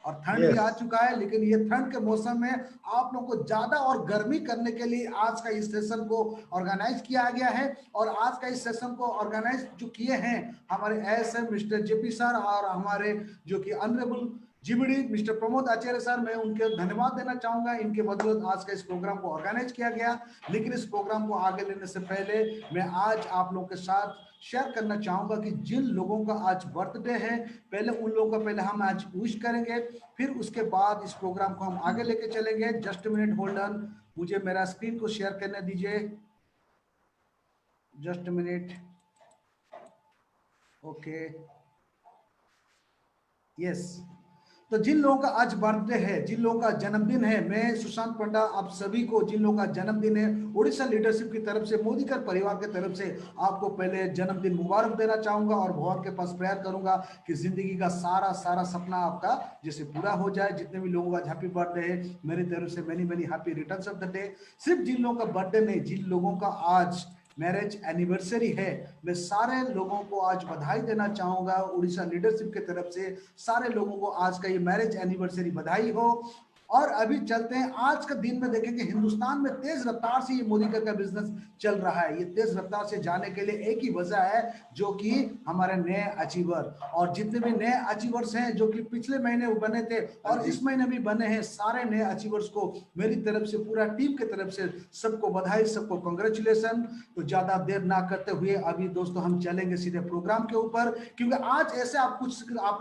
और ठंड भी आ चुका है, लेकिन ये ठंड के मौसम में आप लोगों को ज्यादा और गर्मी करने के लिए आज का इस सेशन को ऑर्गेनाइज किया गया है। और आज का इस सेशन को ऑर्गेनाइज जो किए हैं हमारे एएसएम मिस्टर जेपी सर और हमारे जो कि honourable GBD mister Pramod Acharya sir, मैं उनके धन्यवाद देना चाहूंगा। इनके बदौलत आज का इस प्रोग्राम को ऑर्गेनाइज किया गया। लेकिन इस प्रोग्राम को आगे लेने से पहले मैं आज आप लोगों के साथ शेयर करना चाहूंगा कि जिन लोगों का आज बर्थडे है, पहले उन लोगों का पहले हम आज विश करेंगे, फिर उसके बाद इस प्रोग्राम को हम आगे लेके चलेंगे। जस्ट मिनट होल्ड ऑन, मुझे मेरा स्क्रीन को शेयर करने दीजिए, जस्ट मिनट। Okay, yes. तो जिन लोगों का आज बर्थडे है, जिन लोगों का जन्मदिन है, मैं सुशांत पंडा आप सभी को, जिन लोगों का जन्मदिन है, उड़ीसा लीडरशिप की तरफ से, मोदीकर परिवार की तरफ से आपको पहले जन्मदिन मुबारक देना चाहूंगा और भगवान के पास प्रेयर करूंगा कि जिंदगी का सारा सारा सपना आपका जैसे पूरा हो जाए। जितने भी लोगों का हैप्पी बर्थडे है, मेरी तरफ से many many happy returns of the day. सिर्फ जिन लोगों का बर्थडे नहीं, जिन लोगों का आज मैरिज एनिवर्सरी है, मैं सारे लोगों को आज बधाई देना चाहूंगा। उड़ीसा लीडरशिप की तरफ से सारे लोगों को आज का ये मैरिज एनिवर्सरी बधाई हो। और अभी चलते हैं, आज का दिन में देखेंगे हिंदुस्तान में तेज रफ्तार से ये मोदी का बिजनेस चल रहा है। ये तेज रफ्तार से जाने के लिए एक ही वजह है, जो कि हमारे नए अचीवर, और जितने भी नए अचीवर्स हैं जो कि पिछले महीने बने थे और इस महीने भी बने हैं, सारे नए अचीवर्स को मेरी तरफ से, पूरा टीम की तरफ से सबको बधाई, सबको कांग्रेचुलेशन। तो ज्यादा देर ना करते हुए अभी दोस्तों हम चलेंगे सीधे प्रोग्राम के ऊपर, क्योंकि आज ऐसे आप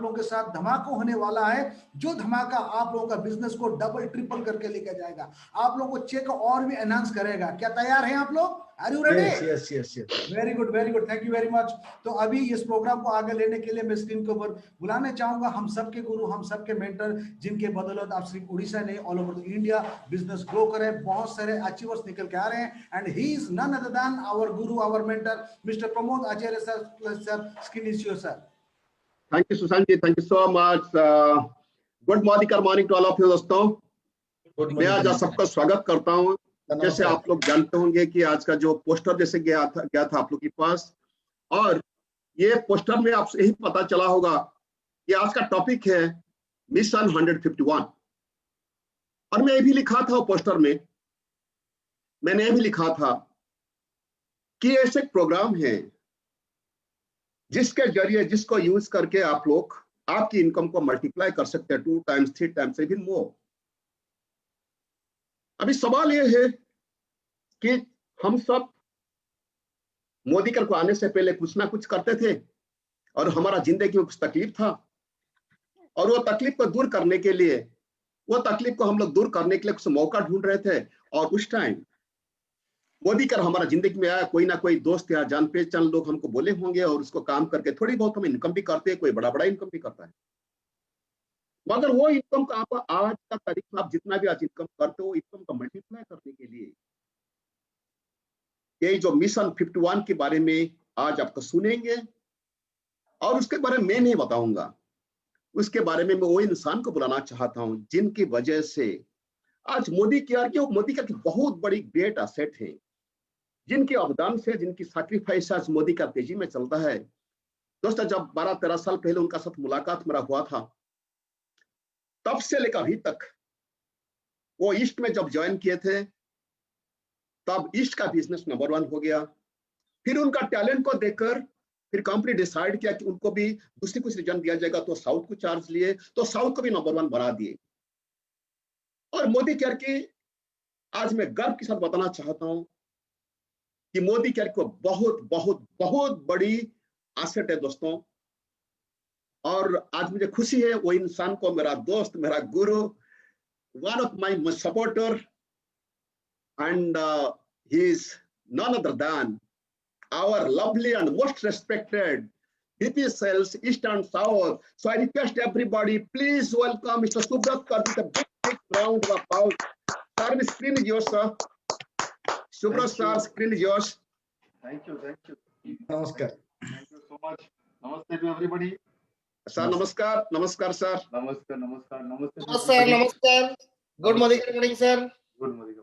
लोगों के साथ धमाका होने वाला है, जो धमाका आप लोगों का बिजनेस को डबल ट्रिपल करके लेके जाएगा, आप लोगों को चेक और भी एनहांस करेगा। क्या तैयार हैं आप लोग? Are you ready? Yes. Very good, very good, thank you very much. तो अभी इस प्रोग्राम को आगे लेने के लिए मैं स्क्रीन के ऊपर बुलाने चाहूंगा हम सबके गुरु, हम सबके मेंटर, जिनके बदौलत आप सिर्फ उड़ीसा नहीं, all over India business grow करें। बहुत सारे अचीवर्स निकल के आ रहे हैं, and he is none other than our guru, our mentor mister Pramod Acharya sir. Sir, screen is your sir. Thank you Sushant ji, thank you so much. Good morning to all of you दोस्तों। मैं आज सबका स्वागत करता हूँ। जैसे आप लोग जानते होंगे कि आज का जो पोस्टर जैसे गया था आप लोग के पास, और ये पोस्टर में आपसे यही पता चला होगा कि आज का टॉपिक है मिशन 151। और मैं ये भी लिखा था पोस्टर में, मैंने ये भी लिखा था कि ऐसे प्रोग्राम है जिसके जरिए, जिसको यूज करके आप लोग आपकी इनकम को मल्टीप्लाई कर सकते हैं 2 टाइम्स 3 टाइम्स इवन मोर। अभी सवाल ये है कि हम सब मोदी को आने से पहले कुछ ना कुछ करते थे और हमारा जिंदगी में कुछ तकलीफ था, और वो तकलीफ को दूर करने के लिए, वो तकलीफ को हम लोग दूर करने के लिए कुछ मौका ढूंढ रहे थे। और उस टाइम मोदी हमारा जिंदगी में आया। कोई ना कोई दोस्त या जान पहचान लोग हमको बोले होंगे, और उसको काम करके थोड़ी बहुत हम इनकम भी करते हैं, कोई बड़ा बड़ा इनकम भी करता है। मगर वो इनकम का आप आज का तारीख में आप जितना भी आज इनकम करते हो, इनकम को मल्टीप्लाई करने के लिए यही जो मिशन 51 के बारे में आज आपको सुनेंगे। और उसके बारे में मैं नहीं बताऊंगा, उसके बारे में मैं वो इंसान को बुलाना चाहता हूं जिनकी वजह से आज मोदी का बहुत बड़ी ग्रेट असेट है, जिनके अवदान से, जिनकी सैक्रिफाइस आज मोदी का तेजी में चलता है। दोस्तों, जब 12-13 साल पहले उनका साथ मुलाकात मेरा हुआ था, तब से लेकर अभी तक वो ईस्ट में जब ज्वाइन किए थे, तब ईस्ट का बिजनेस नंबर 1 हो गया। फिर उनका टैलेंट को देखकर फिर कंपनी डिसाइड किया कि उनको भी दूसरी कुछ रीजन दिया जाएगा, तो साउथ को चार्ज लिए, तो साउथ को भी नंबर 1 बना दिए। और मोदी केयर की आज मैं गर्व के साथ बताना चाहता हूं कि मोदी केयर को बहुत बहुत बहुत बड़ी एसेट है दोस्तों। और आज मुझे खुशी है वो इंसान को, मेरा दोस्त, मेरा गुरु, one of my supporter, and he is none other than our lovely and most respected VP Sales East and South. So I request everybody, please welcome Mr. Subrat Kar with a big round of applause. Sir, the screen is yours, sir. Subrat sir, screen is yours. Thank you. नमस्कार। Thank you so much. Namaste to everybody. Sir, namaskar, sir. Namaste. Namaskar. Good morning, sir. Good morning.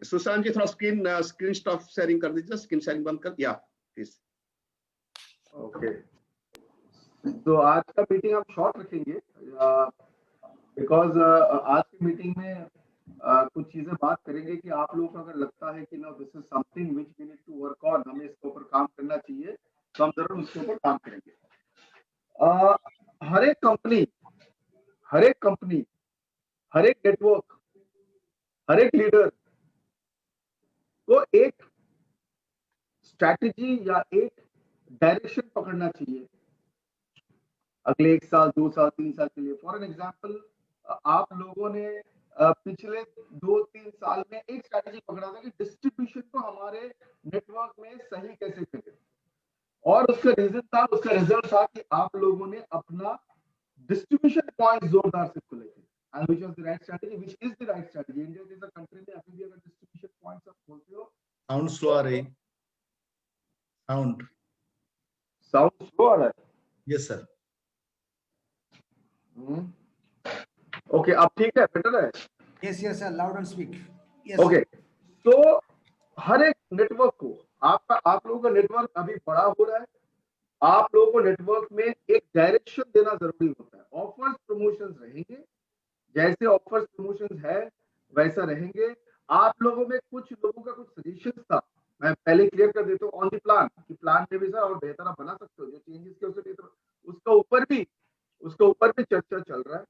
Sushant ji थोड़ा screen stop sharing कर दीजिए, screen sharing बंद कर, या please. Okay, तो आज का मीटिंग हम शॉर्ट रखेंगे। बिकॉज आज की मीटिंग में कुछ चीजें बात करेंगे कि आप लोगों को अगर लगता है कि ना this is something which we need to work on, हमें इसके ऊपर काम करना चाहिए, तो हम जरूर उसके ऊपर काम करेंगे। हर एक कंपनी, हर एक कंपनी, हर एक नेटवर्क, हर एक लीडर को एक स्ट्रैटेजी या एक डायरेक्शन पकड़ना चाहिए अगले 1 साल, 2 साल, 3 साल के लिए। फॉर एन एग्जाम्पल, आप लोगों ने पिछले 2-3 साल में एक स्ट्रैटेजी पकड़ा था कि डिस्ट्रीब्यूशन को हमारे नेटवर्क में सही कैसे करें, और उसका रीजन था, उसका रिजल्ट था कि आप लोगों ने अपना डिस्ट्रीब्यूशन पॉइंट जोरदार से खुले थे, and which was the right strategy, which is the right strategy. India जैसा कंट्री में अभी भी अगर डिस्ट्रीब्यूशन पॉइंट्स आप खोलते हो, साउंड स्लो आ रही, साउंड स्लो आ रहा है। Yes sir. ओके, अब ठीक है, बेटर है। Yes, yes, sir. Loud and speak. Yes. Okay, तो हर एक नेटवर्क को आप लोगों का नेटवर्क अभी बड़ा हो रहा है, आप लोगों को नेटवर्क में एक डायरेक्शन देना जरूरी होता है। ऑफर्स प्रमोशंस रहेंगे, जैसे ऑफर्स प्रमोशंस है वैसा रहेंगे। आप लोगों में कुछ लोगों का कुछ सजेशन था, मैं पहले क्लियर कर देता हूँ ऑन द प्लान कि प्लान में भी सर और बेहतर आप बना सकते हो, जो चेंजेस के उसका ऊपर भी चर्चा चल रहा है।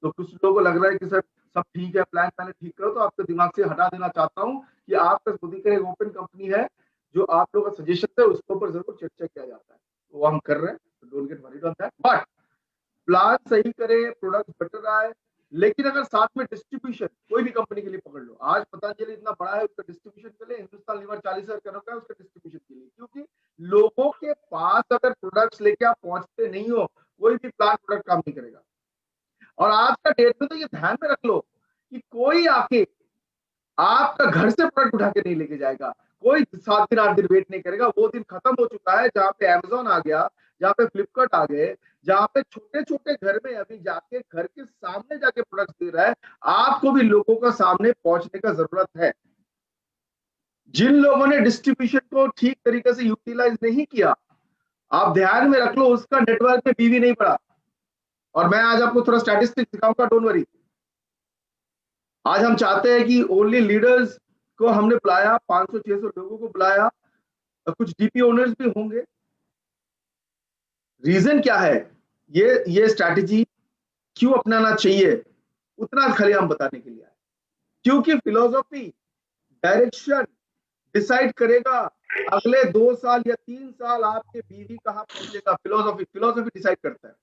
तो कुछ लोगों को लग रहा है कि सर सब ठीक है, प्लान मैंने ठीक करो, तो आपके दिमाग से हटा देना चाहता हूँ कि आपका मोदीकर एक ओपन कंपनी है, जो आप लोगों का सजेशन है उसके ऊपर जरूर चर्चा किया जाता है, वो हम कर रहे हैं, don't get worried on that. But plan सही करे, प्रोडक्ट बेटर आए, लेकिन अगर साथ में डिस्ट्रीब्यूशन, कोई भी कंपनी के लिए पकड़ लो, आज पतंजलि इतना बड़ा है, उसका डिस्ट्रीब्यूशन के लिए, हिंदुस्तान लीवर 40,000 करोड़ का है उसका डिस्ट्रीब्यूशन के लिए, क्योंकि लोगों के पास अगर प्रोडक्ट्स लेके आप पहुंचते नहीं हो, कोई भी प्लान प्रोडक्ट काम नहीं करेगा। और आज का डेट में तो ये ध्यान में रख लो कि कोई आके आपका घर से प्रोडक्ट उठा के नहीं लेके जाएगा, कोई 7 दिन 8 दिन वेट नहीं करेगा। वो दिन खत्म हो चुका है जहां पे अमेज़न आ गया, जहां पे फ्लिपकार्ट आ गए, जहां पे छोटे छोटे घर में अभी जाके घर के सामने जाके प्रोडक्ट दे रहा है। आपको भी लोगों का सामने पहुंचने का जरूरत है। जिन लोगों ने डिस्ट्रीब्यूशन को ठीक तरीके से यूटिलाइज नहीं किया, आप ध्यान में रख लो, उसका नेटवर्क में बीवी नहीं पड़ा। और मैं आज आपको थोड़ा स्टैटिस्टिक्स दिखाऊंगा, डोंट वरी। आज हम चाहते हैं कि ओनली लीडर्स को हमने बुलाया, 500-600 लोगों को बुलाया, और कुछ डीपी ओनर्स भी होंगे। रीजन क्या है, ये स्ट्रैटेजी क्यों अपनाना चाहिए, उतना खाली हम बताने के लिए आए। क्योंकि फिलोसॉफी, डायरेक्शन डिसाइड करेगा अगले 2 साल या 3 साल आपके बीवी कहां पहुंचेगा। फिलोसॉफी डिसाइड करता है।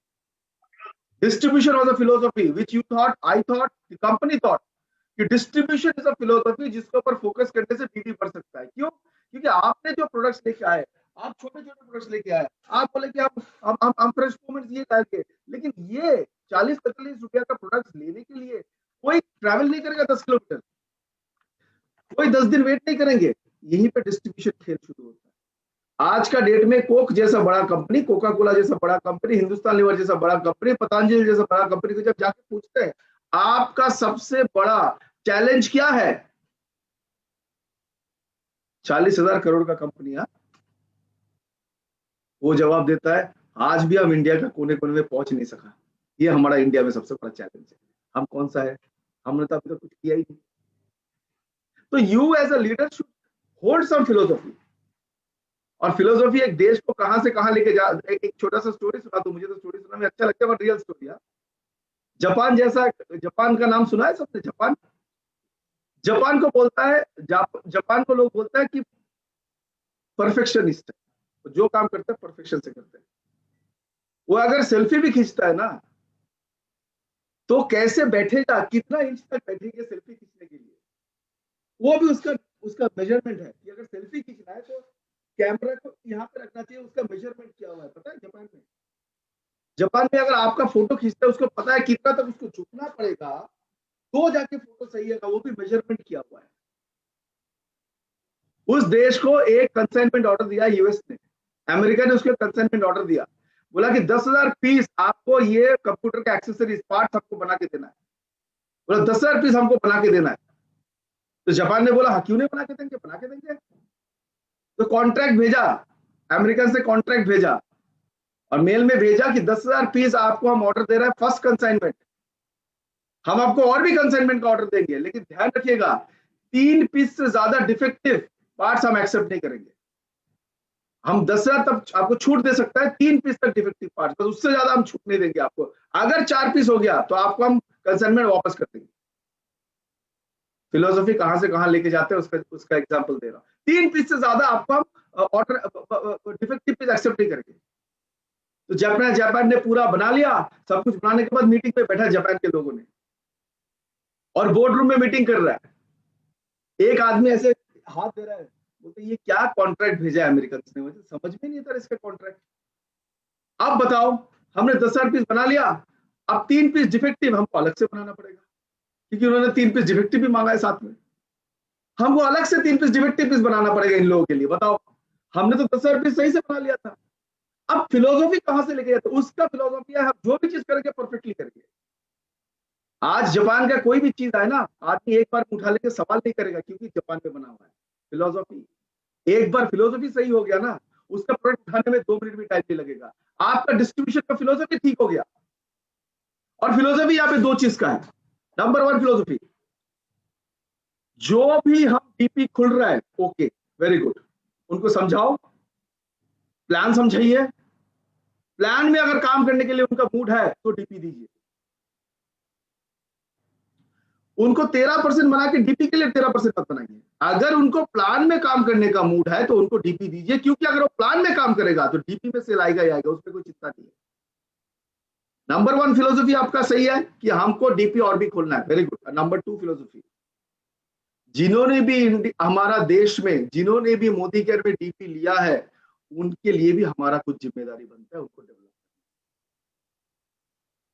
Distribution was a philosophy which you thought, I thought, the company thought कि डिस्ट्रीब्यूशन इज अ फिलोसॉफी जिसके ऊपर फोकस करने से बीवी बढ़ सकता है। क्यों? क्योंकि आपने जो प्रोडक्ट्स लेके आए, आप छोटे छोटे प्रोडक्ट्स लेके आए, आप बोले कि हम फ्रेश मोमेंट्स ये डालके, लेकिन ये 40-45 रुपया का प्रोडक्ट्स लेने के लिए कोई ट्रैवल नहीं करेगा 10 किलोमीटर, कोई 10 दिन वेट नहीं करेंगे। यहीं पे डिस्ट्रीब्यूशन खेल शुरू होता है। आज का डेट में कोक जैसा बड़ा कंपनी, कोका कोला जैसा बड़ा कंपनी, हिंदुस्तान लीवर जैसा बड़ा कंपनी, पतंजलि जैसा बड़ा कंपनी को जब जाके पूछते हैं आपका सबसे बड़ा चैलेंज क्या है, 40,000 करोड़ का कंपनी है, वो जवाब देता है आज भी हम इंडिया का कोने कोने में पहुंच नहीं सका, ये हमारा इंडिया में सबसे बड़ा चैलेंज है। हम कौन सा है, हमने तो अभी तक कुछ किया ही नहीं। तो you as a leader should hold some philosophy. और फिलोसॉफी एक देश को कहां से कहां लेके जा। एक छोटा सा स्टोरी सुना दो, मुझे तो स्टोरी सुनने में अच्छा लगता है, बट रियल स्टोरी है। जापान का नाम सुना है सबने? जापान को बोलता है, जापान को लोग बोलता है कि परफेक्शनिस्ट है, जो काम करता है परफेक्शन से करता है। वो अगर सेल्फी भी खींचता है ना, तो कैसे बैठेगा, कितना इंच तक बैठेगा सेल्फी खींचने के लिए, वो भी उसका मेजरमेंट है कि अगर सेल्फी खींचना है तो कैमरा को यहाँ पे रखना चाहिए। उसका मेजरमेंट क्या हुआ है पता है जापान में अगर आपका फोटो खींचता है, उसको पता है कितना तक उसको झुकना पड़ेगा तो जाके फोटो सही है, वो भी मेजरमेंट किया हुआ है। उस देश को एक कंसाइनमेंट ऑर्डर दिया यूएस ने, अमेरिका ने उसको कंसाइनमेंट ऑर्डर दिया, बोला कि 10,000 पीस आपको ये कंप्यूटर के एक्सेसरीज पार्ट हमको बना के देना है। बोला 10,000 पीस हमको बना के देना है। तो जापान ने बोला हाँ क्यों नहीं बना के देंगे, बना के देंगे। तो कॉन्ट्रैक्ट भेजा, अमेरिका से कॉन्ट्रैक्ट भेजा और मेल में भेजा कि 10,000 पीस आपको हम ऑर्डर दे रहे हैं, फर्स्ट कंसाइनमेंट। हम आपको और भी कंसाइनमेंट का ऑर्डर देंगे, लेकिन ध्यान रखिएगा 3 पीस से ज्यादा डिफेक्टिव पार्ट्स हम एक्सेप्ट नहीं करेंगे। हम 10,000 तक आपको छूट दे सकता है, 3 पीस तक डिफेक्टिव पार्ट्स, बस उससे ज्यादा हम छूट नहीं देंगे आपको। अगर 4 पीस हो गया तो आपको हम कंसाइनमेंट वापस कर देंगे। फिलोसफी कहां से कहां लेके जाते हैं उसका एग्जांपल दे रहा हूं। 3 पीस से ज्यादा आपको हम ऑर्डर डिफेक्टिव पीस एक्सेप्ट नहीं करेंगे। तो जापान ने पूरा बना लिया, सब कुछ बनाने के बाद मीटिंग पे बैठा जापान के लोगों ने, और बोर्ड रूम में मीटिंग कर रहा है। एक आदमी ऐसे हाथ दे रहा है, बोलते ये क्या कॉन्ट्रैक्ट भेजा है अमेरिकन ने, मुझे समझ में नहीं आता इसका कॉन्ट्रैक्ट। अब बताओ, हमने 10,000 पीस बना लिया, अब 3 पीस डिफेक्टिव हमको अलग से बनाना पड़ेगा, क्योंकि उन्होंने 3 पीस डिफेक्टिव भी मांगा है साथ में। हमको अलग से 3 पीस डिफेक्टिव पीस बनाना पड़ेगा इन लोगों के लिए। बताओ, हमने तो 10,000 पीस सही से बना लिया था। अब फिलोसॉफी कहां से लेके जाते? उसका फिलोसॉफी है हम जो भी चीज करेंगे परफेक्टली करेंगे। आज जापान का कोई भी चीज आए ना, आदमी एक बार उठा लेके सवाल नहीं करेगा, क्योंकि जापान में बना हुआ है फिलोसॉफी। एक बार फिलोसॉफी सही हो गया ना, उसका प्रोडक्ट उठाने में 2 मिनट भी टाइम नहीं लगेगा। आपका डिस्ट्रीब्यूशन का फिलोसॉफी ठीक हो गया। और फिलोसॉफी यहाँ पे 2 चीज का है। नंबर 1 फिलोसॉफी, जो भी हम डीपी खुल रहा है, ओके वेरी गुड, उनको समझाओ, प्लान समझाइए, प्लान में अगर काम करने के लिए उनका मूड है तो डीपी दीजिए। उनको 13% बना के डीपी के लिए 13% मत बनाइए। अगर उनको प्लान में काम करने का मूड है तो उनको डीपी दीजिए, क्योंकि अगर वो प्लान में काम करेगा तो डीपी में सेल आएगा ही आएगा, उसमें कोई चिंता नहीं है। नंबर 1 फिलोसॉफी आपका सही है कि हमको डीपी और भी खोलना है, वेरी गुड। नंबर 2 फिलोसॉफी, जिन्होंने भी हमारा देश में, जिन्होंने भी मोदी केयर में डीपी लिया है, उनके लिए भी हमारा कुछ जिम्मेदारी बनता है उनको डेवलप।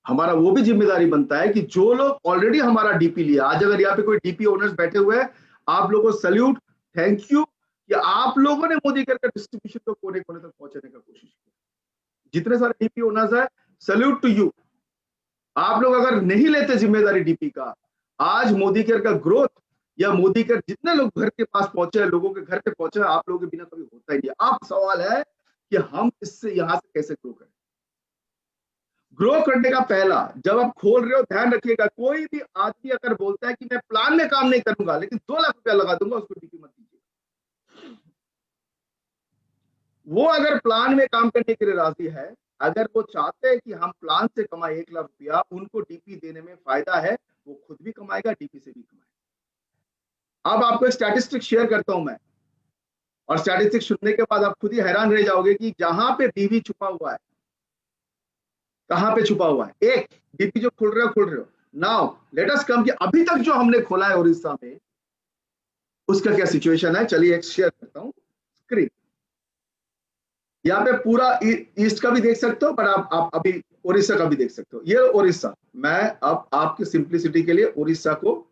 हमारा वो भी जिम्मेदारी बनता है कि जो लोग ऑलरेडी हमारा डीपी लिया, आज अगर यहाँ पे कोई डीपी ओनर्स बैठे हुए हैं, आप लोगों को सल्यूट, थैंक यू कि आप लोगों ने मोदी केयर का डिस्ट्रीब्यूशन को कोने कोने तक पहुंचाने का कोशिश किया। जितने सारे डीपी ओनर्स है, सल्यूट टू यू। आप लोग अगर नहीं लेते जिम्मेदारी डीपी का, आज मोदी केयर का ग्रोथ या मोदी केयर जितने लोग घर के पास पहुंचे, लोगों के घर पे पहुंचे, आप लोगों के बिना कभी होता ही नहीं। अब सवाल है कि हम इससे यहां से कैसे ग्रो करें। ग्रो करने का पहला, जब आप खोल रहे हो, ध्यान रखिएगा, कोई भी आदमी अगर बोलता है कि मैं प्लान में काम नहीं करूंगा लेकिन 2 लाख रुपया लगा दूंगा, उसको डीपी मत दीजिए। वो अगर प्लान में काम करने के लिए राजी है, अगर वो चाहते हैं कि हम प्लान से कमाए 1 लाख रुपया, उनको डीपी देने में फायदा है, वो खुद भी कमाएगा, डीपी से भी कमाएगा। अब आपको एक स्टैटिस्टिक शेयर करता हूं मैं, और स्टैटिस्टिक सुनने के बाद आप खुद ही हैरान रह जाओगे कि जहां पे डीपी छुपा हुआ है, कहां पे छुपा हुआ है। एक डीपी जो खुल रहे हो नाउ, लेट अस कम कि अभी तक जो हमने खोला है उड़ीसा में, उसका क्या सिचुएशन है। चलिए एक शेयर करता हूं स्क्रीन। यहाँ पे पूरा ईस्ट का भी देख सकते हो, पर आप अभी उड़ीसा का भी देख सकते हो। ये उड़ीसा, मैं अब आपकी सिंप्लिसिटी के लिए उड़ीसा को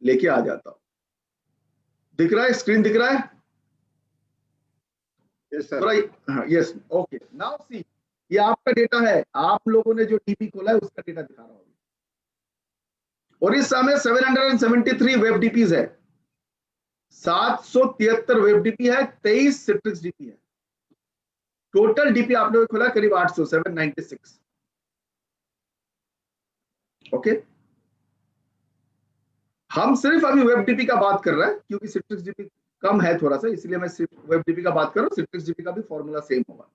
लेके आ जाता हूं। दिख रहा है, स्क्रीन दिख रहा है? Yes, okay. नाउ सी, ये आपका डेटा है, आप लोगों ने जो डीपी खोला है उसका डेटा दिखा रहा हूं। उड़ीसा में 773 वेब डीपीज है, 773 वेब डीपी है, 23 सिट्रिक्स डीपी है। टोटल डीपी आप लोगों ने खोला करीब 800, 796। ओके, हम सिर्फ अभी वेब डीपी का बात कर रहे हैं, क्योंकि सिट्रिक्स डीपी कम है थोड़ा सा, इसलिए मैं सिर्फ वेब डीपी का बात कर रहा हूं। सिट्रिक्स डीपी का भी फॉर्मूला सेम होगा।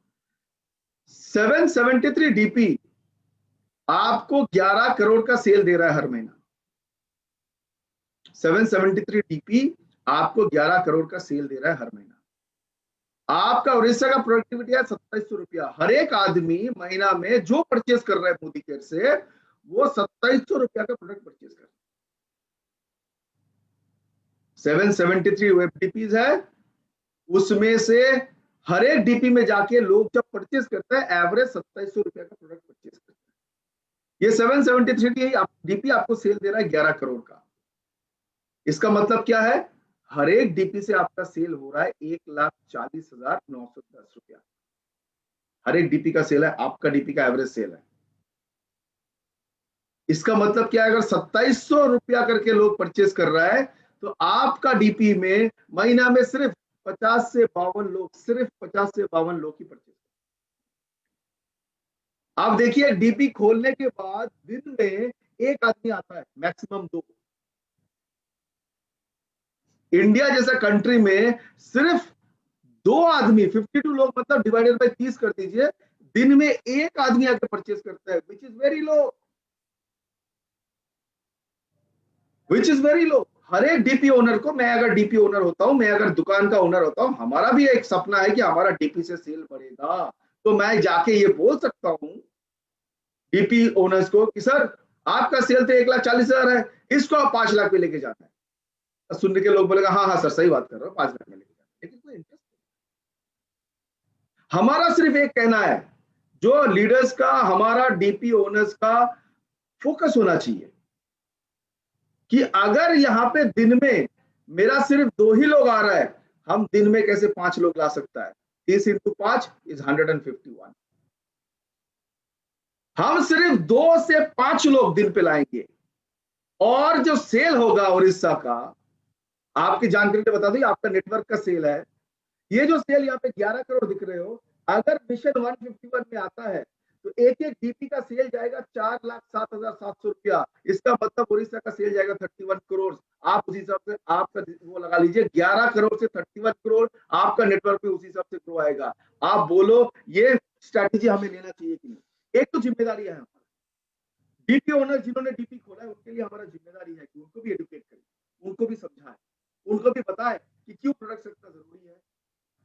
773 डीपी आपको 11 करोड़ का सेल दे रहा है हर महीना। 773 डीपी आपको 11 करोड़ का सेल दे रहा है हर महीना। आपका उड़ीसा का प्रोडक्टिविटी है 2700 रुपया। हर एक आदमी महीना में जो परचेस कर रहा है मोदी केयर से, वो 2700 रुपया का प्रोडक्ट परचेस कर रहा है। 773 वेब डीपीज है, उसमें से हर एक डीपी में जाके लोग जब परचेस करते हैं, एवरेज 2700 रुपया का प्रोडक्ट परचेस करते हैं। ये 773 डीपी आपको सेल दे रहा है 11 करोड़ का। इसका मतलब क्या है? हर एक डीपी से आपका सेल हो रहा है 1,40,910 रुपया। हर एक डीपी का सेल है, आपका डीपी का एवरेज सेल है। इसका मतलब क्या है? अगर 2700 रुपया करके लोग परचेस कर रहा है, तो आपका डीपी में महीना में सिर्फ 50 से 52 लोग, सिर्फ 50 से 52 लोग ही परचेस। आप देखिए, डीपी खोलने के बाद दिन में एक आदमी आता है, मैक्सिमम 2। इंडिया जैसा कंट्री में सिर्फ 2 आदमी, 52 लोग, मतलब डिवाइडेड बाय 30 कर दीजिए, दिन में एक आदमी आकर परचेस करता है, which is very low, which is very low. हर एक डीपी ओनर को, मैं अगर डीपी ओनर होता हूं, मैं अगर दुकान का ओनर होता हूं, हमारा भी एक सपना है कि हमारा डीपी से सेल बढ़ेगा, तो मैं जाके ये बोल सकता हूं डीपी ओनर्स को कि सर आपका सेल तो 1,40,000 है, इसको आप 5 लाख पे लेके जाना है। सुनने के लोग बोलेगा हाँ हाँ सर सही बात कर रहे हो, 5 लाख में लेके जाना है, लेकिन कोई इंटरेस्ट नहीं। हमारा सिर्फ एक कहना है, जो लीडर्स का, हमारा डीपी ओनर्स का फोकस होना चाहिए कि अगर यहाँ पे दिन में मेरा सिर्फ 2 ही लोग आ रहा है, हम दिन में कैसे 5 लोग ला सकता है। 30 × 5 = 151। हम सिर्फ 2 से 5 लोग दिन पे लाएंगे, और जो सेल होगा उड़ीसा का, आपकी जानकारी में बता दूं, आपका नेटवर्क का सेल है, ये जो सेल यहाँ पे 11 करोड़ दिख रहे हो, अगर मिशन 151 में आता है तो एक एक डीपी का सेल जाएगा 4,07,700 रुपया। इसका मतलब उड़ीसा का सेल जाएगा 31 करोड़। आप उसी हिसाब से आपका वो लगा लीजिए, 11 करोड़ से 31 करोड़ आपका नेटवर्क में उसी हिसाब से ग्रो आएगा। आप बोलो ये स्ट्रैटेजी हमें लेना चाहिए कि नहीं। एक तो जिम्मेदारी है हमारी, डीपी ओनर जिन्होंने डीपी खोला है उनके लिए हमारा जिम्मेदारी है कि उनको भी एडुकेट करें, उनको भी समझाएं, उनको भी बताएं कि क्यों प्रोडक्ट रखना जरूरी है,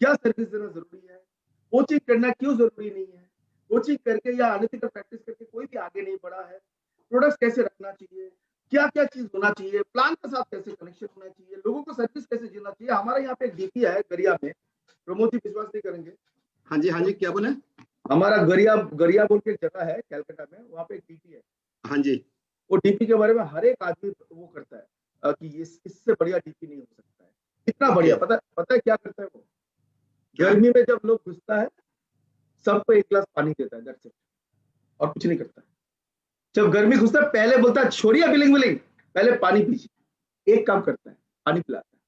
क्या सर्विस देना जरूरी है, कोचिंग करना क्यों जरूरी नहीं है, कोचिंग करके या एनालिटिकल प्रैक्टिस करके कोई भी आगे नहीं बढ़ा है, प्रोडक्ट्स कैसे रखना चाहिए, क्या क्या चीज होना चाहिए, प्लान के साथ कैसे कनेक्शन होना चाहिए, लोगों को सर्विस कैसे देना चाहिए। हमारे यहाँ पे एक डीपी है गरिया में, प्रमोद जी विश्वास नहीं करेंगे। हाँ जी क्या बोले? हमारा गरिया बोल के जगह है कैलकाटा में, वहाँ पे एक डीपी है। हाँ जी, वो डीपी के बारे में हर एक आदमी वो करता है कि इससे बढ़िया डीपी नहीं हो सकता है, कितना बढ़िया। पता है क्या करता है वो? गर्मी में जब लोग घुसता है सबको 1 गिलास पानी देता है, दैट्स इट, और कुछ नहीं करता है। जब गर्मी घुसता है पहले बोलता है छोड़िए बिलिंग, पहले पानी पीजिए। एक काम करता है, पानी पिलाता है,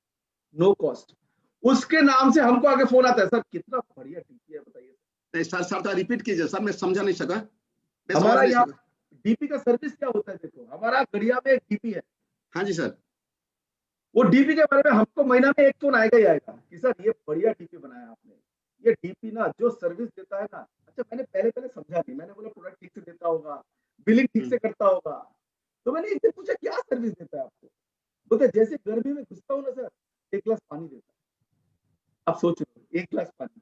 नो कॉस्ट। उसके नाम से हमको आगे फोन आता है, सर कितना बढ़िया डीपी है बताइए। सर समझा नहीं सका, मैं समझ हमारा नहीं यहाँ सका। डीपी का सर्विस क्या होता है, देखो हमारा गरिया में एक डीपी है। हाँ जी सर, वो डीपी के बारे में हमको महीना में एक फोन आएगा ही आएगा कि सर ये बढ़िया डीपी बनाया आपने। ये डीपी ना जो सर्विस देता है ना, अच्छा मैंने पहले समझा नहीं, मैंने बोला प्रोडक्ट ठीक से देता होगा, बिलिंग ठीक से करता होगा, तो मैंने एक दिन पूछा क्या सर्विस देता है आपको, बोलते जैसे गर्मी में घुसता हूँ ना सर 1 गिलास पानी देता है। अब सोच लो 1 गिलास पानी,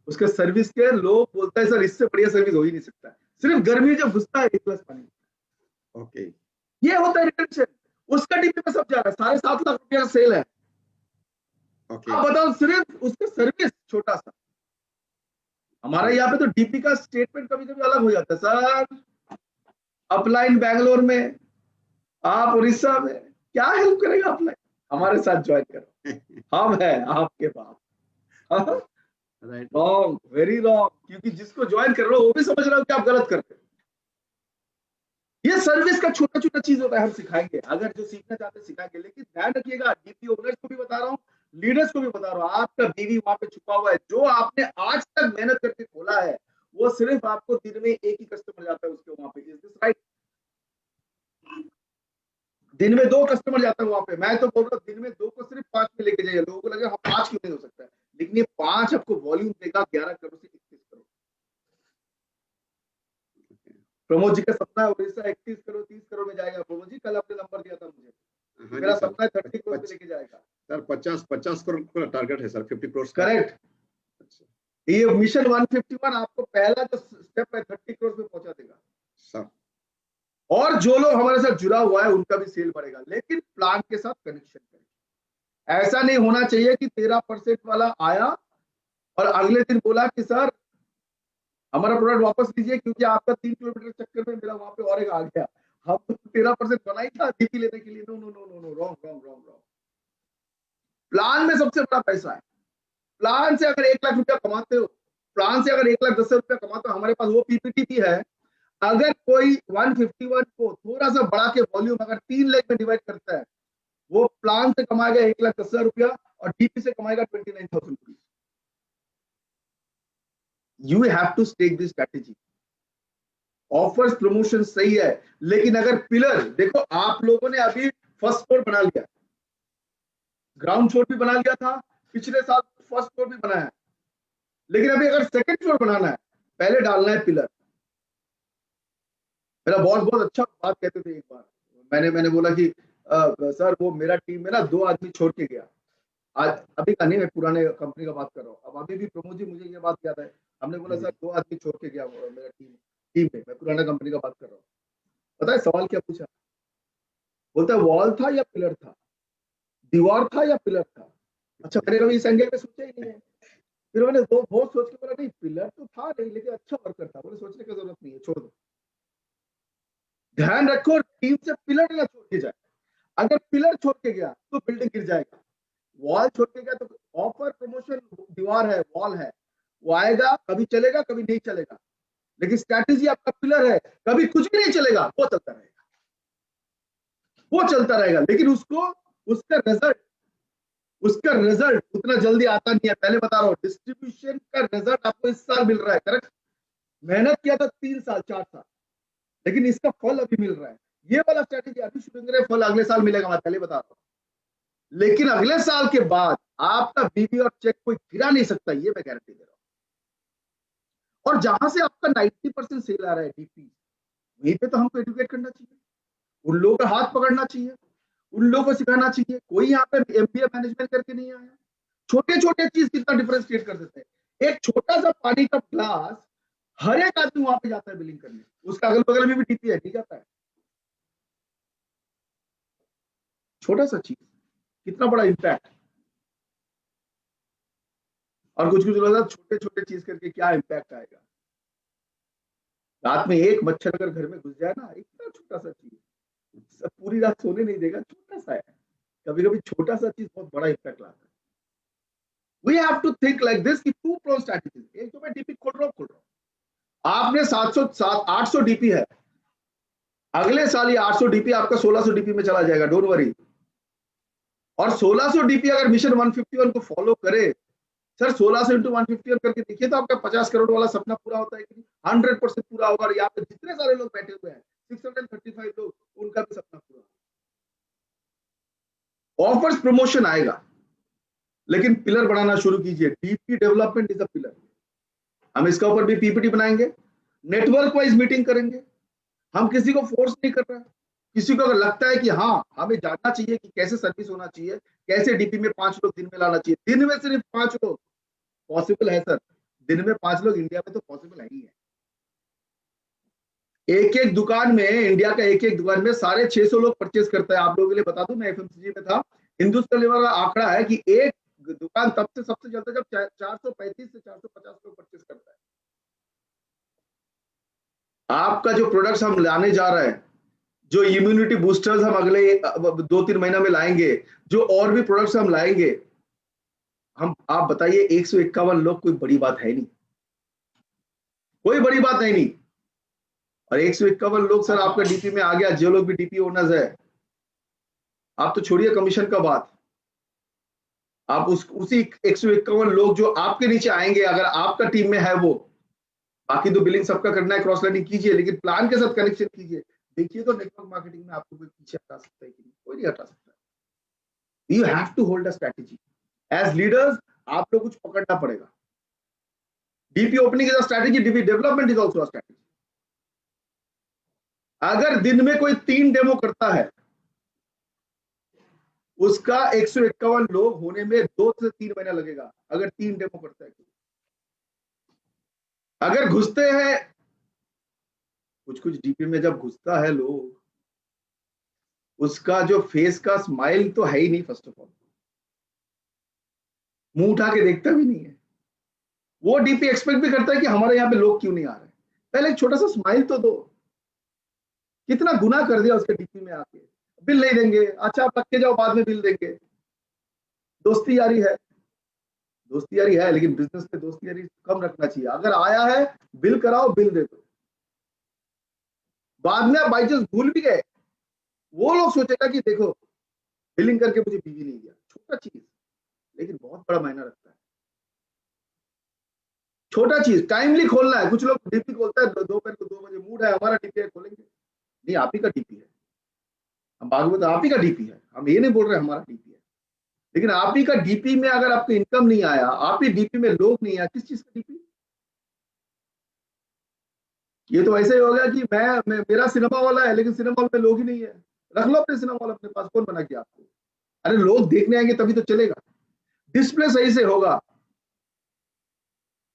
उसके सर्विस के लोग बोलता है सर इससे बढ़िया सर्विस हो ही नहीं सकता है, सिर्फ गर्मी में जब घुसता है 1 गिलास पानी। ओके, ये होता है रिटेंशन। उसका डीपी में सब जा रहा है, 7.5 लाख रुपया का सेल है। ओके, आप बताओ सिर्फ उसका सर्विस छोटा सा। हमारा यहाँ पे तो डीपी का स्टेटमेंट कभी कभी अलग हो जाता है, सर अपलाइन बैंगलोर में, आप उड़ीसा में, क्या हेल्प करेगा अपलाइन? हमारे साथ ज्वाइन करो, हम है आपके पास। राइट, रॉन्ग, वेरी रॉन्ग, क्योंकि जिसको ज्वाइन कर रहे हो वो भी समझ रहा हो कि आप गलत करते हो। ये सर्विस का छोटा छोटा चीज होता है, हम सिखाएंगे, अगर जो सीखना चाहते हैं सिखाएंगे। लेकिन ध्यान रखिएगा, डीपी ओनर्स को भी बता रहा हूँ, लीडर्स को भी बता रहा हूँ, आपका बीवी वहां पे छुपा हुआ है, जो आपने आज तक मेहनत करके खोला है, वो सिर्फ आपको दिन में एक ही कस्टमर जाता है उसके वहां पे। Is this right? दिन में 2 कस्टमर जाता है वहां पे। मैं तो बोल रहा हूँ दिन में 2 को सिर्फ 5 में लेके जाइए। लोगों को लगेगा हम 5 क्यों नहीं हो सकता है, लेकिन ये 5 आपको वॉल्यूम देगा 11 करोड़ से 21 करोड़। प्रमोद जी का सपना है उड़ीसा 31 करोड़ 30 करोड़ में जाएगा। प्रमोद जी कल आपने नंबर दिया था मुझे, हाँ मेरा जी सर, सपना है 30 करोड़ पे लेके जाएगा सर 50 करोड़ का टारगेट है सर, 50 करोड़। करेक्ट। ये मिशन 151 आपको पहला जो स्टेप है 30 करोड़ पे पहुंचा देगा सर। और जो लोग हमारे साथ जुड़ा हुआ है उनका भी सेल बढ़ेगा, लेकिन प्लान के साथ कनेक्शन करें। ऐसा नहीं होना चाहिए कि 13% वाला आया और अगले दिन बोला कि सर हमारा प्रोडक्ट वापस लीजिए क्योंकि आपका 3 किलोमीटर चक्कर में मेरा वहां पे और एक आ गया। हम तो 13% बना ही था डीपी लेने के लिए। No no no no no, wrong wrong wrong wrong. Plan में सबसे बड़ा पैसा है। प्लान से अगर 1 लाख रुपया कमाते हो, प्लान से अगर 1,10,000 रुपया कमाते हो, हमारे पास वो पीपीटी भी है। अगर कोई 151 को थोड़ा सा बढ़ा के वॉल्यूम अगर 3 लाख में डिवाइड करता है, वो प्लान से कमाएगा 1,10,000 रुपया और डीपी से कमाएगा 29,000 rupees. You have to stake this strategy. Offers promotion सही है, लेकिन अगर पिलर देखो, आप लोगों ने अभी फर्स्ट फ्लोर बना लिया, ग्राउंड फ्लोर भी बना लिया था, पिछले साल फर्स्ट फ्लोर भी बनाया, लेकिन अभी अगर सेकंड फ्लोर बनाना है, पहले डालना है पिलर। मेरा बॉस बहुत अच्छा बात कहते थे एक बार, मैंने बोला कि सर वो मेरा टीम में ना 2 आदमी छोड़ के गया। आज अभी का नहीं, मैं पुराने कंपनी का बात कर रहा हूँ। अब अभी भी प्रमोद जी मुझे ये बात याद है, हमने बोला सर 2 आदमी छोड़ के गया मेरा टीम में, मैं पुराना कंपनी का बात कर रहा हूँ। पता है सवाल क्या पूछा? बोलता है वॉल था या पिलर था, दीवार था या पिलर था। अच्छा, मैंने कभी इस एंगल पे सोचा ही नहीं है। फिर मैंने बहुत सोच के बोला नहीं, पिलर तो था नहीं, लेकिन अच्छा वर्कर था। बोले सोचने की जरूरत नहीं है, छोड़ दो। ध्यान रखो, टीम से पिलर ना छोड़ के जाए। अगर पिलर छोड़ के गया तो बिल्डिंग गिर जाएगा, वॉल छोड़ के गया तो ऑफर प्रमोशन दीवार है, वॉल है, वो आएगा, कभी चलेगा कभी नहीं चलेगा। लेकिन स्ट्रैटेजी आपका पिलर है, कभी कुछ भी नहीं चलेगा, वो चलता रहेगा, वो चलता रहेगा। लेकिन उसका रिजल्ट उतना जल्दी आता नहीं है। पहले बता रहा हूं, डिस्ट्रीब्यूशन का रिजल्ट आपको इस साल मिल रहा है, करेक्ट? मेहनत किया था 3 साल 4 साल, लेकिन इसका फल अभी मिल रहा है। ये वाला स्ट्रैटेजी अभी शुरू करें, फल अगले साल मिलेगा, मैं पहले बता रहा हूं। लेकिन अगले साल के बाद आपका बीबी और चेक कोई गिरा नहीं सकता, ये मैं गारंटी दे रहा हूं। और जहां से आपका 90% सेल आ रहा है डीपी, वहीं पे तो हमको एजुकेट करना चाहिए, उन लोगों का हाथ पकड़ना चाहिए, उन लोगों को सिखाना चाहिए। कोई यहाँ पे एमबीए मैनेजमेंट करके नहीं आया। छोटे छोटे चीज कितना डिफरेंस क्रिएट कर देते हैं। एक छोटा सा पानी का ग्लास, हर एक आदमी वहां पे जाता है बिलिंग करने, उसका अगल बगल में भी डीपी है, नहीं जाता है। छोटा सा चीज, कितना बड़ा इम्पैक्ट। और कुछ कुछ लोग छोटे छोटे चीज करके क्या इम्पैक्ट आएगा। रात में एक मच्छर अगर घर में घुस जाए ना, इतना छोटा सा चीज सब पूरी रात सोने नहीं देगा, छोटा सा है। कभी कभी छोटा सा चीज बहुत बड़ा इम्पैक्ट लाता है। We have to think like this कि टू प्रो स्ट्रैटेजीज, एक तो मैं डीपी खोल रहा हूँ, आपने 800 डीपी है, अगले साल ये 800 डीपी आपका 1600 डीपी में चला जाएगा, डोंट वरी। और 1600 डीपी अगर मिशन 151 को फॉलो करे, सर 1600 इंटू 151 करके देखिए तो आपका 50 करोड़ वाला सपना पूरा होता है कि नहीं? 100% पूरा होगा। और यहाँ पे जितने सारे लोग बैठे हुए हैं 635 लोग, उनका भी सपना पूरा होगा। ऑफर्स प्रमोशन आएगा, लेकिन पिलर बनाना शुरू कीजिए। DP development is a pillar. हम इसका ऊपर भी पीपीटी बनाएंगे, नेटवर्क वाइज मीटिंग करेंगे। हम किसी को फोर्स नहीं कर रहे हैं। किसी को अगर लगता है कि हाँ हमें जानना चाहिए कि कैसे सर्विस होना चाहिए, कैसे डीपी में 5 लोग दिन में लाना चाहिए, दिन में सिर्फ 5 लोग पॉसिबल है सर, दिन में 5 लोग इंडिया में तो पॉसिबल है ही है। एक एक दुकान में, इंडिया का एक एक दुकान में 650 लोग परचेज करता है। आप लोगों के लिए बता दूं, मैं एफएमसीजी में था, हिंदुस्तान लेवल का आंकड़ा है कि एक दुकान तब से सबसे चलता है जब 435 से 450 लोग परचेज करता है। आपका जो प्रोडक्ट्स हम लाने जा रहे हैं, जो इम्यूनिटी बूस्टर्स हम अगले 2-3 महीना में लाएंगे, जो और भी प्रोडक्ट्स हम लाएंगे, हम आप बताइए 151 लोग कोई बड़ी बात है नहीं, कोई बड़ी बात है नहीं। और 151 लोग सर आपका डीपी में आ गया, जो लोग भी डीपी ओनर्स है, आप तो छोड़िए कमीशन का बात, आप उसी 151 लोग जो आपके नीचे आएंगे, अगर आपका टीम में है वो, बाकी तो बिलिंग सबका करना है, क्रॉस लाइनिंग कीजिए, लेकिन प्लान के साथ कनेक्शन कीजिए। देखिए तो नेटवर्क मार्केटिंग में आपको कोई पीछे हटा सकता है कि नहीं? कोई नहीं हटा सकता। You have to hold a strategy as leaders. आपको कुछ पकड़ना पड़ेगा। DP opening is a strategy, DP development is also a strategy. अगर दिन में कोई 3 डेमो करता है, उसका 151 लोग होने में 2 से 3 महीना लगेगा, अगर 3 डेमो करता है। अगर घुसते हैं कुछ कुछ डीपी में, जब घुसता है लोग, उसका जो फेस का स्माइल तो है ही नहीं। फर्स्ट ऑफ ऑल मुंह उठा के देखता भी नहीं है। वो डीपी एक्सपेक्ट भी करता है कि हमारे यहाँ पे लोग क्यों नहीं आ रहे। पहले एक छोटा सा स्माइल तो दो। कितना गुनाह कर दिया उसके डीपी में आके, बिल नहीं देंगे, अच्छा आप रख के जाओ, बाद में बिल देंगे। दोस्ती यारी है, दोस्ती यारी है, लेकिन बिजनेस में दोस्ती यारी कम रखना चाहिए। अगर आया है बिल कराओ, बिल दे दो। बाद में बाई चांस भूल भी गए, वो लोग सोचेगा कि देखो बिलिंग करके मुझे बीवी नहीं दिया। छोटा चीज लेकिन बहुत बड़ा मायना रखता है। छोटा चीज टाइमली खोलना है। कुछ लोग डीपी खोलता है दोपहर को 2 बजे, मूड है हमारा डीपी है खोलेंगे, नहीं आप ही का डीपी है, हम भागवत आप ही का डीपी है, हम ये नहीं बोल रहे हमारा डीपी है, लेकिन आप ही का डीपी में अगर आपको इनकम नहीं आया, आप ही डीपी में लोग नहीं आया, किस चीज का डीपी? ये तो ऐसे ही हो गया कि मैं मेरा सिनेमा वाला है लेकिन सिनेमा हॉल में लोग ही नहीं है। रख लो अपने सिनेमा हॉल अपने पास, कौन बना के आपको? अरे लोग देखने आएंगे तभी तो चलेगा, डिस्प्ले सही से होगा।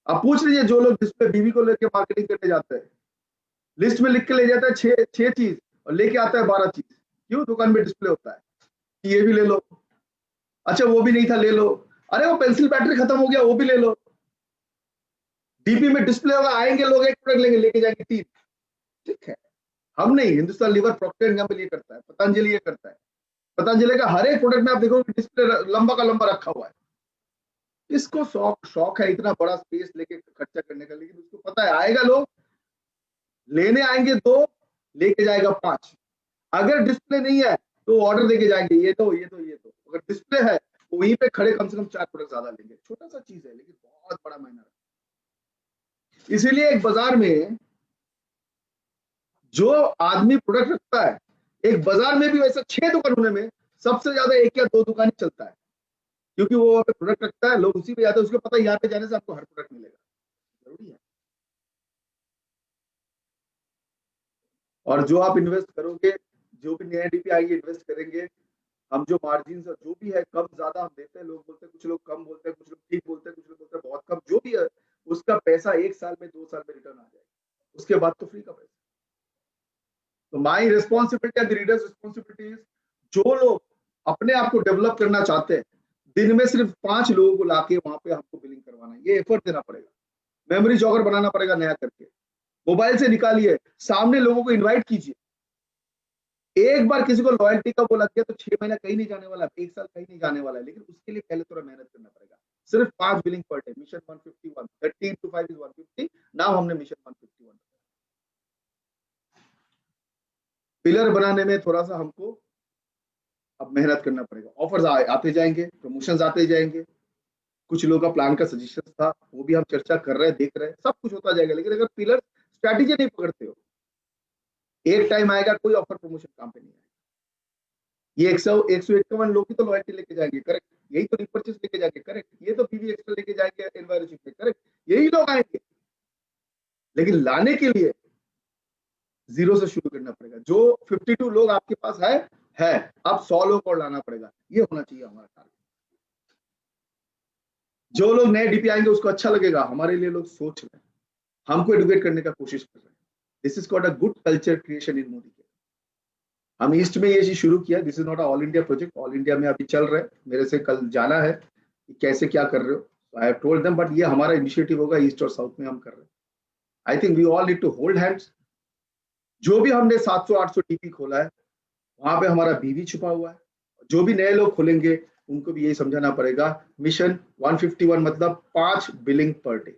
आप पूछ लीजिए जो लोग डिस्प्ले बीवी को लेके मार्केटिंग करने जाते हैं, लिस्ट में लिख के ले जाता है छह चीज और लेके आता है 12 चीज। क्यों? दुकान में डिस्प्ले होता है कि ये भी ले लो, अच्छा वो भी नहीं था ले लो, अरे वो पेंसिल बैटरी खत्म हो गया वो भी ले लो। डीपी में डिस्प्ले होगा, आएंगे लोग एक प्रोडक्ट लेंगे, लेके जाएंगे 3। ठीक है, हम नहीं, Hindustan Lever Procter and Gamble ये करता है, पतंजलि ये करता है। पतंजलि का हर एक प्रोडक्ट में आप देखोगे डिस्प्ले लंबा का लंबा रखा हुआ है। इसको शौक है इतना बड़ा स्पेस लेके खर्चा करने का, लेकिन उसको पता है आएगा लोग, लेने आएंगे 2, लेके जाएगा 5। अगर डिस्प्ले नहीं है तो ऑर्डर देके जाएंगे, ये तो ये तो ये तो। अगर डिस्प्ले है तो वहीं पे खड़े कम से कम 4 प्रोडक्ट ज्यादा लेंगे। छोटा सा चीज है लेकिन बहुत बड़ा मायना है। इसीलिए एक बाजार में जो आदमी प्रोडक्ट रखता है, एक बाजार में भी वैसा 6 दुकान होने में सबसे ज्यादा 1 या 2 दुकान चलता है, क्योंकि वो वहां पे प्रोडक्ट रखता है, लोग उसी पे जाते हैं, उसको पता है यहाँ पे जाने से आपको हर प्रोडक्ट मिलेगा। जरूरी है। और जो आप इन्वेस्ट करोगे, जो भी नया डीपी आएगी इन्वेस्ट करेंगे, हम जो मार्जिन जो भी है कम ज्यादा हम देते हैं, लोग बोलते हैं, कुछ लोग कम बोलते हैं, कुछ लोग ठीक बोलते हैं, कुछ लोग बोलते हैं बहुत कम, जो भी है उसका पैसा 1 साल में 2 साल में रिटर्न आ जाएगा, उसके बाद तो फ्री का पैसा। तो my responsibility and readers responsibility, जो लोग अपने आप को डेवलप करना चाहते हैं, दिन में सिर्फ 5 लोगों को लाके वहां पे हमको बिलिंग करवाना है, ये एफर्ट देना पड़ेगा, मेमोरी जॉगर बनाना पड़ेगा नया करके, मोबाइल से निकालिए, सामने लोगों को इनवाइट कीजिए। एक बार किसी को लॉयल्टी का वो लग गया तो 6 महीना कहीं नहीं जाने वाला, 1 साल कहीं नहीं जाने वाला है, लेकिन उसके लिए पहले थोड़ा मेहनत करना पड़ेगा। सिर्फ 5 billing per day, mission 151, 13 to 5 is 150, now हमने मिशन 151। पिलर बनाने में थोड़ा सा हमको अब मेहनत करना पड़ेगा। ऑफर्स आते जाएंगे, प्रमोशंस आते जाएंगे, कुछ लोगों का प्लान का सजेशन था वो भी हम चर्चा कर रहे हैं, देख रहे हैं, सब कुछ होता जाएगा। लेकिन अगर पिलर स्ट्रैटेजी नहीं पकड़ते हो, एक टाइम आएगा कोई ऑफर प्रमोशन काम पे नहीं आएगा। ये 151 लोग ही तो लॉयल्टी लेके जाएंगे, करेक्ट, यही तो रिपर्चेस लेके जाएंगे, करेक्ट, ये तो पीवी एक्स्ट्रा लेके जाएंगे एनवायरशिप पे, करेक्ट, यही लोग आएंगे। लेकिन लाने के लिए जीरो से शुरू करना पड़ेगा। जो 52 लोग आपके पास है अब 100 लोग और लाना पड़ेगा, ये होना चाहिए हमारा टारगेट। जो लोग नए डीपी आएंगे उसको अच्छा लगेगा, हमारे लिए लोग सोच रहे हैं, हमको एडुकेट करने का कोशिश कर रहे हैं। This is called a good culture creation इन मोदी के। हम ईस्ट में ये चीज शुरू किया, this is not all India project, all India में अभी चल रहा है, मेरे से कल जाना है कि कैसे क्या कर रहे हो, I have told them, but ये हमारा इनिशिएटिव होगा, ईस्ट और साउथ में हम कर रहे हैं। I think we all need to hold hands. जो भी हमने 700-800 डीपी खोला है वहां पे हमारा बीवी छुपा हुआ है, जो भी नए लोग खोलेंगे उनको भी यही समझाना पड़ेगा, मिशन 151 मतलब 5 बिलिंग पर डे।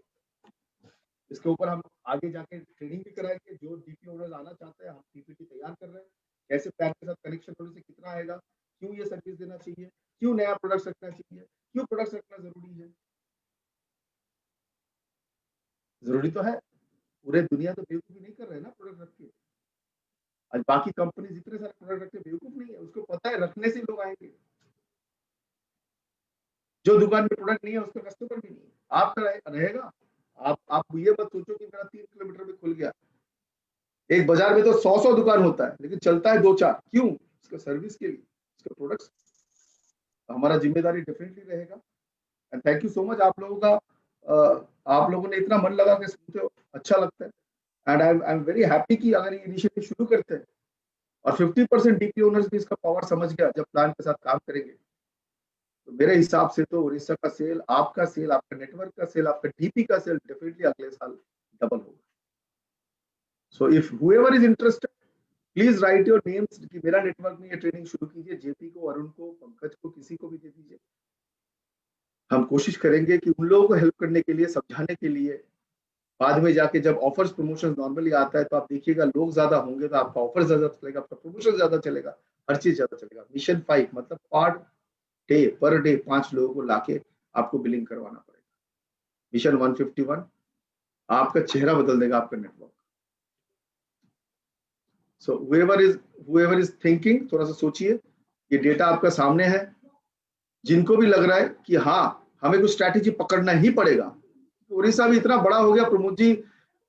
इसके ऊपर हम आगे जाके ट्रेनिंग भी कराएंगे, जो डीपी ओनर्स आना चाहते हैं, हम पीपीटी तैयार कर रहे हैं, कैसे पैक के साथ कनेक्शन होने से कितना आएगा, क्यों ये सर्विस देना चाहिए, क्यों नया प्रोडक्ट रखना चाहिए, क्यों प्रोडक्ट रखना जरूरी है। जरूरी तो है, पूरे दुनिया तो बेवकूफी नहीं कर रहे हैं ना प्रोडक्ट रख के। आज बाकी कंपनी जितने सारे प्रोडक्ट रखते बेवकूफ नहीं है, उसको पता है रखने से लोग आएंगे। जो दुकान में प्रोडक्ट नहीं है उसका कस्टमर भी नहीं है, आपका रहेगा। आप ये मत सोचो कि मेरा 3 किलोमीटर में खुल गया। एक बाजार में तो 100 दुकान होता है लेकिन चलता है 2-4, क्यों? उसका सर्विस के लिए, उसका प्रोडक्ट्स। हमारा जिम्मेदारी डेफिनेटली रहेगा। And thank you so much आप लोगों का, आप लोगों ने इतना मन लगा के सुनते हो, अच्छा लगता है। And I am very happy कि अगर ये इनिशिएटिव शुरू करते हैं और 50% डीपी ओनर्स भी इसका पावर समझ गया जब प्लान के साथ काम करेंगे, तो मेरे हिसाब से तो उड़ीसा का सेल, आपका सेल, आपका नेटवर्क का सेल, आपका डीपी का सेल डेफिनेटली अगले साल डबल होगा। So if whoever is interested please write your names कि मेरा नेटवर्क में ये ट्रेनिंग शुरू कीजिए, जेपी को, अरुण को, पंकज को, किसी को भी दे दीजिए। हम कोशिश करेंगे कि उन लोगों को हेल्प करने के लिए, समझाने के लिए, बाद में जाके जब ऑफर्स प्रमोशन नॉर्मली आता है तो आप देखिएगा लोग ज्यादा होंगे तो आपका ऑफर ज्यादा चलेगा, आपका प्रमोशन ज्यादा चलेगा, हर चीज ज्यादा चलेगा। मिशन 5 मतलब पर डे 5 लोगों को लाके आपको बिलिंग करवाना पड़ेगा। मिशन 151 आपका चेहरा बदल देगा आपका network. So whoever is thinking, थोड़ा सा सोचिए, ये डेटा आपका सामने है। जिनको भी लग रहा है कि हाँ हमें कुछ स्ट्रैटेजी पकड़ना ही पड़ेगा, उड़ीसा भी इतना बड़ा हो गया प्रमोद जी,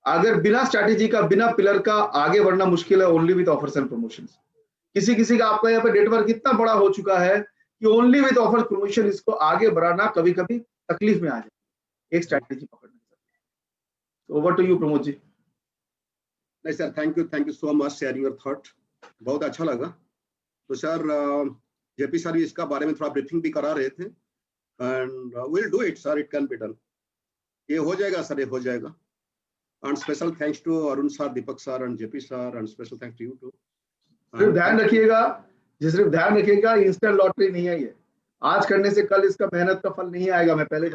अगर बिना स्ट्रैटेजी का, बिना पिलर का आगे बढ़ना मुश्किल है, only with offers and promotions. किसी किसी का आपका यहाँ पे नेटवर्क इतना बड़ा हो चुका है कि ओनली विद ऑफर्स प्रमोशन इसको आगे बढ़ाना कभी कभी तकलीफ में आ जाए एक स्ट्रैटेजी पकड़ने से। Over to you Pramod ji. नहीं sir, thank you so much sharing your thought, बहुत अच्छा लगा। तो सर जेपी सर भी इसका बारे में थोड़ा ब्रीफिंग भी करा रहे थे, and will do it sir, it can be done, ये हो जाएगा सर, ये हो जाएगा। And special thanks to Arun sir, Deepak sir and JP sir, and special thanks to you too. सिर्फ ध्यान रखिएगा इंस्टेंट लॉटरी नहीं है ये, आज करने से कल इसका मेहनत का फल नहीं आएगा, मैं पहले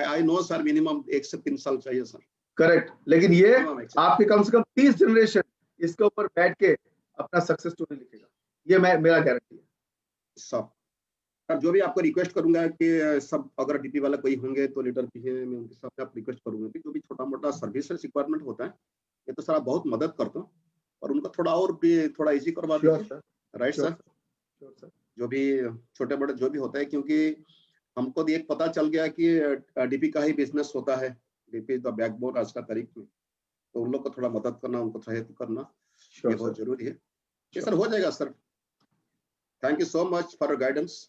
आई नो सर, मिनिमम 1 से 3 साल चाहिए सर। करेक्ट, लेकिन ये आपके कम से कम 30 जनरेशन इसके ऊपर बैठ के अपना सक्सेस स्टोरी लिखेगा, ये मेरा गारंटी है। सर जो भी आपको रिक्वेस्ट करूंगा कि सब अगर डीपी वाला कोई होंगे तो लीडर भी है, मैं उनके साथ आप रिक्वेस्ट करूंगा कि जो भी छोटा मोटा सर्विस रिक्वायरमेंट होता है ये तो सर आप बहुत मदद करते हो, और उनको थोड़ा और भी थोड़ा इजी करवा दीजिए, राइट सर? जो भी छोटे बड़े जो भी होता है, क्योंकि हमको एक पता चल गया कि डीपी का ही बिजनेस होता है, डीपी द बैकबोन आज का तारीख में, तो उन लोग को थोड़ा मदद करना, उनको सहायता करना ये बहुत जरूरी है। ये सर हो जाएगा sir, thank you so much for guidance.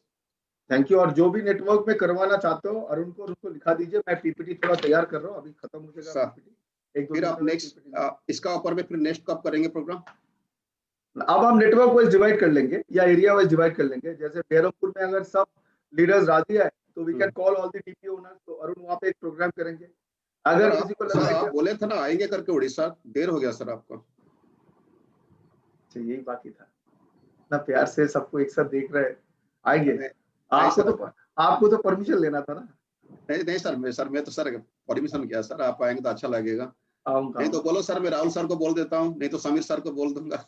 Thank you. और जो भी नेटवर्क में करवाना चाहते हो अरुण को उनको लिखा दीजिए, मैं पीपीटी थोड़ा तैयार कर रहा हूँ, अभी खत्म हो जाएगा पीपीटी। फिर आप नेक्स्ट इसका ऊपर में फिर नेक्स्ट कब करेंगे प्रोग्राम? अब हम नेटवर्क वाइज डिवाइड कर लेंगे या एरिया वाइज डिवाइड कर लेंगे, जैसे बेरमपुर में अगर सब लीडर्स राजी है तो we can call all the DP owners, तो अरुण वहाँ पे एक प्रोग्राम करेंगे। अगर किसी को लगा आप बोले थे ना आएंगे करके उड़ीसा, देर हो गया सर आपको। यही बाकी था ना, प्यार से सबको एक साथ देख रहे आएंगे। आपको तो परमिशन लेना था ना। नहीं सर, मैं तो सर परमिशन किया सर, आप आएंगे तो अच्छा लगेगा। नहीं तो बोलो सर, मैं राहुल सर को बोल देता हूँ, नहीं तो समीर सर को बोल दूंगा।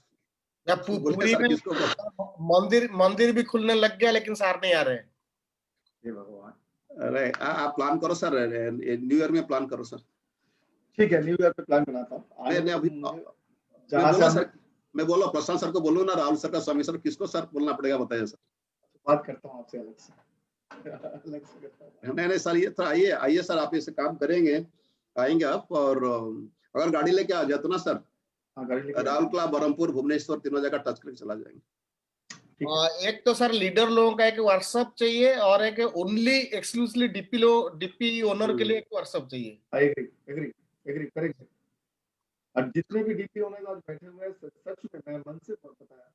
पूरी में मंदिर भी खुलने लग गया लेकिन सर नहीं आ रहे हैं। हे भगवान। अरे आप प्लान करो सर, न्यू ईयर में प्लान करो सर। ठीक है, न्यू ईयर पे प्लान बनाता हूँ। मैं बोलो प्रशांत सर को बोलूँ ना, राहुल सर का, समीर सर, किसको सर बोलना पड़ेगा बताइए सर? बात करता हूँ आपसे अलग से। नहीं सर, ये तो आइए सर, आप इसे काम करेंगे, आएंगे आप, और अगर गाड़ी लेके आ जाए तो ना सर, राउरकेला, बरहमपुर, भुवनेश्वर तीनों जगह टच करके चला जाएंगे। एक तो सर लीडर लोगों का एक वर्कशॉप चाहिए, और एक ओनली एक्सक्लूसिवली डीपी ओनर के लिए एक वर्कशॉप चाहिए। एग्री करेंगे। और जितने भी डीपी ओनर आज बैठे हुए हैं, सच में मैं मन से बताया,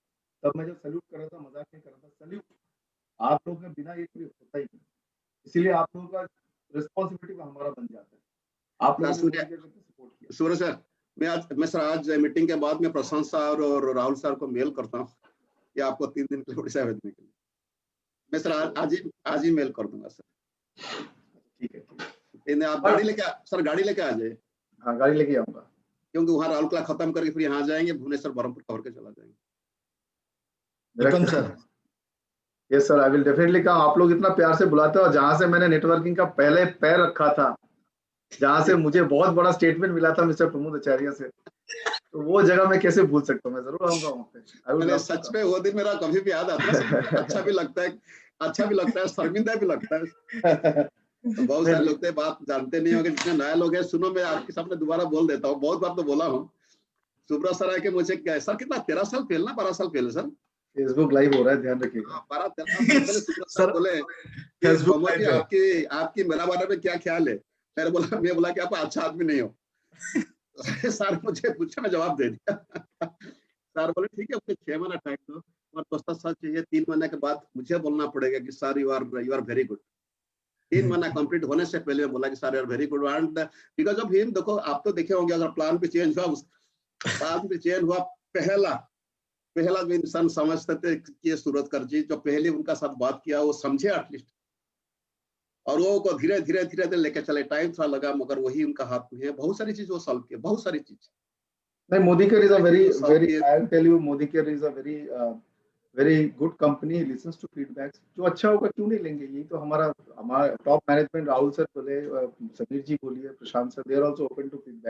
तब मैं जब सैल्यूट कर रहा था, मजाक नहीं कर रहा था, सैल्यूट। आप लोगों के बिना ये कोई होता ही नहीं, इसीलिए आप लोगों का रिस्पॉन्सिबिलिटी हमारा बन जाता है। आप लोगों ने सपोर्ट किया। सूर्य सर, मैं सर आज मीटिंग के बाद में प्रशांत सर और राहुल सर को मेल करता हूँ कि आपको 3 दिन के लिए उड़ीसा भेजने के लिए। मैं सर आज ही मेल कर दूंगा सर। ठीक है। आप गाड़ी लेके आ जाए। हाँ, गाड़ी लेके आऊंगा, क्योंकि वहाँ राउरकेला खत्म करके फिर यहाँ जाएंगे, भुवनेश्वर, बरहमपुर कवर के चला जाएंगे। Sir yes sir, I will definitely come. आप लोग इतना प्यार से बुलाते हो, जहां से मैंने नेटवर्किंग का पहले पैर रखा था, जहां से मुझे बहुत बड़ा स्टेटमेंट मिला था मिस्टर प्रमोद आचार्य से, तो वो जगह मैं कैसे भूल सकता हूँ? मैं जरूर आऊंगा वहाँ पे। सच में वो दिन मेरा कभी भी याद आता है, अच्छा भी लगता है, शर्मिंदा भी लगता है। बहुत सारे लोग थे, बात जानते नहीं होंगे, जितने नए लोग हैं, सुनो मैं आपके सामने दोबारा बोल देता हूँ, बहुत बार तो बोला हूँ। सुब्रा सर आके मुझे सर कितना 13 साल पहले ना 12 साल पहले सर, फेसबुक लाइव हो रहा है, ध्यान रखिएगा। 12-13 साल सर बोले आपकी मेरा बारे में क्या ख्याल है? मैं बोला कि आप अच्छा आदमी नहीं हो। सर मुझे पूछा, मैं जवाब दे दिया। सर बोले ठीक है, मुझे 6 महीना टाइम दो, और दोस्तों सच चाहिए 3 महीने के बाद मुझे बोलना पड़ेगा कि sir you are very good. 3 महीना कंप्लीट होने से पहले बोला कि sir you are very good, and because of him. देखो आप तो देखे होंगे, अगर प्लान भी चेंज हुआ, पहला जो इंसान समझते थे कि सूरतकर जी जो पहले उनका साथ बात किया वो समझे एटलीस्ट, और वो को धीरे धीरे लेके चले। टाइम थोड़ा लगा, मगर वही उनका हाथ में है। बहुत सारी चीज वो सॉल्व किया, बहुत सारी चीज। नहीं, Modicare is a very I tell you, Modicare is a very very good company, listens to feedbacks. जो अच्छा होगा क्यों नहीं लेंगे, यही तो हमारा हमारा टॉप मैनेजमेंट, राहुल सर बोले, समीर जी बोलिए, Prashant sir, they are also open to feedback.